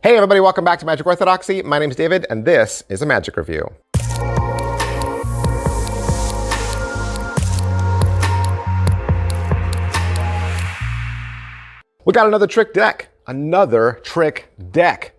Hey everybody, welcome back to Magic Orthodoxy. My name's David, and this is a Magic Review. We got another trick deck. Another trick deck.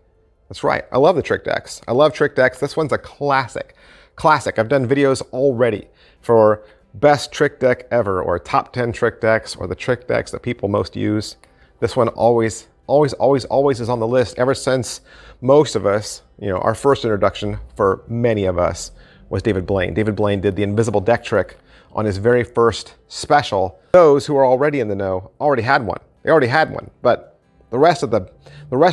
That's right, I love the trick decks. I love trick decks. This one's a classic. I've done videos already for best trick deck ever, or top 10 trick decks, or the trick decks that people most use. This one always is on the list ever since most of us, our first introduction for many of us was David Blaine. David Blaine did the invisible deck trick on his very first special. Those who are already in the know already had one. They already had one, but the rest of the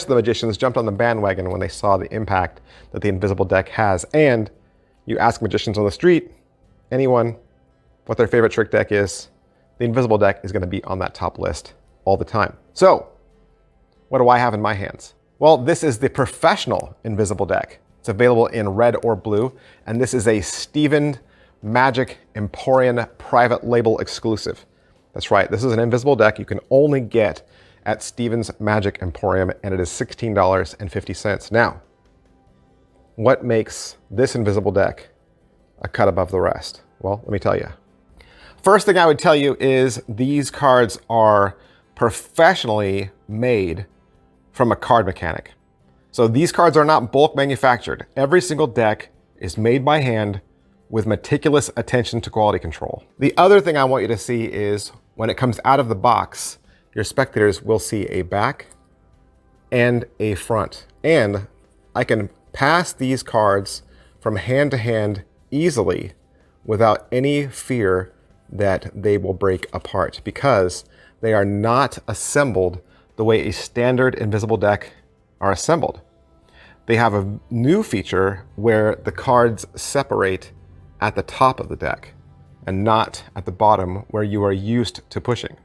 magicians jumped on the bandwagon when they saw the impact that the invisible deck has. And you ask magicians on the street, anyone, what their favorite trick deck is, the invisible deck is going to be on that top list all the time. So, what do I have in my hands? Well, this is the professional invisible deck. It's available in red or blue, and this is a Stevens Magic Emporium private label exclusive. That's right, this is an invisible deck you can only get at Stevens Magic Emporium, and it is $16.50. Now, what makes this invisible deck a cut above the rest? Well, let me tell you. First thing I would tell you is these cards are professionally made from a card mechanic. So these cards are not bulk manufactured. Every single deck is made by hand with meticulous attention to quality control. The other thing I want you to see is when it comes out of the box, your spectators will see a back and a front. And I can pass these cards from hand to hand easily without any fear that they will break apart, because they are not assembled the way a standard invisible deck are assembled. They have a new feature where the cards separate at the top of the deck and not at the bottom where you are used to pushing.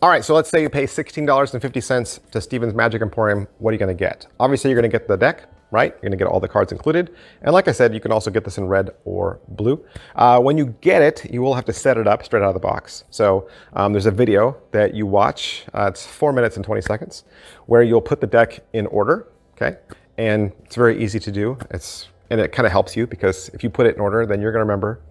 All right, so let's say you pay $16.50 to Stevens Magic Emporium. What are you gonna get? Obviously, you're gonna get the deck, right? You're gonna get all the cards included. And like I said, you can also get this in red or blue. When you get it, you will have to set it up straight out of the box. So there's a video that you watch, it's 4 minutes and 20 seconds, where you'll put the deck in order, okay? And it's very easy to do. And it kind of helps you, because if you put it in order, then you're gonna remember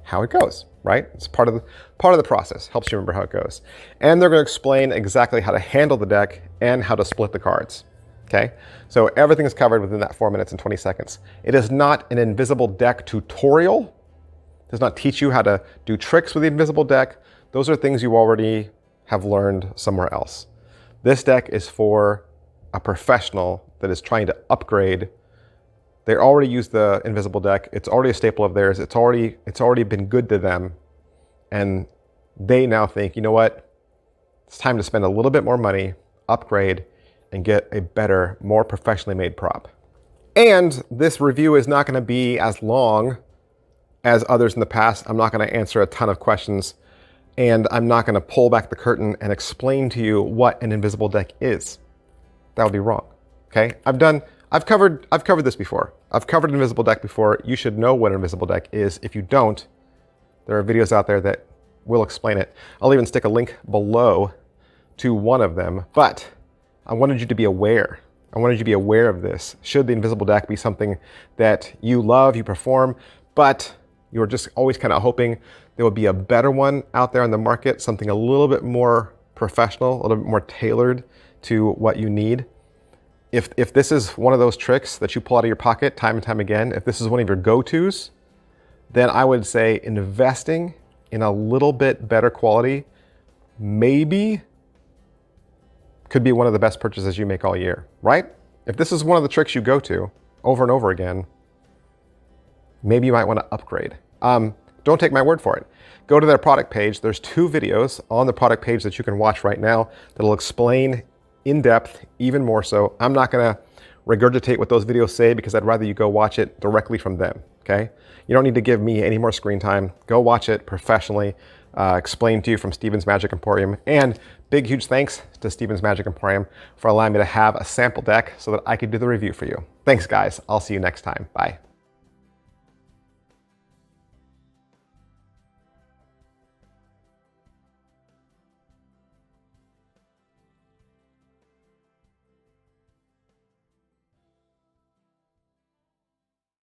how it goes, right? It's part of the process, helps you remember how it goes. And they're gonna explain exactly how to handle the deck and how to split the cards. Okay, so everything is covered within that 4 minutes and 20 seconds. It is not an invisible deck tutorial. It does not teach you how to do tricks with the invisible deck. Those are things you already have learned somewhere else. This deck is for a professional that is trying to upgrade. They already use the invisible deck. It's already a staple of theirs. It's already been good to them. And they now think, you know what? It's time to spend a little bit more money, upgrade, and get a better, more professionally made prop. And this review is not gonna be as long as others in the past. I'm not gonna answer a ton of questions, and I'm not gonna pull back the curtain and explain to you what an invisible deck is. That would be wrong, okay? I've covered this before. I've covered an invisible deck before. You should know what an invisible deck is. If you don't, there are videos out there that will explain it. I'll even stick a link below to one of them, but I wanted you to be aware. I wanted you to be aware of this. Should the invisible deck be something that you love, you perform, but you're just always kind of hoping there will be a better one out there on the market, something a little bit more professional, a little bit more tailored to what you need. If this is one of those tricks that you pull out of your pocket time and time again, if this is one of your go-tos, then I would say investing in a little bit better quality maybe could be one of the best purchases you make all year, right? If this is one of the tricks you go to over and over again, maybe you might want to upgrade. Don't take my word for it. Go to their product page. There's 2 videos on the product page that you can watch right now that'll explain in depth, even more so. I'm not gonna regurgitate what those videos say, because I'd rather you go watch it directly from them, okay? You don't need to give me any more screen time. Go watch it professionally, explained to you from Stevens Magic Emporium. And big, huge thanks to Stevens Magic Emporium for allowing me to have a sample deck so that I could do the review for you. Thanks, guys. I'll see you next time. Bye.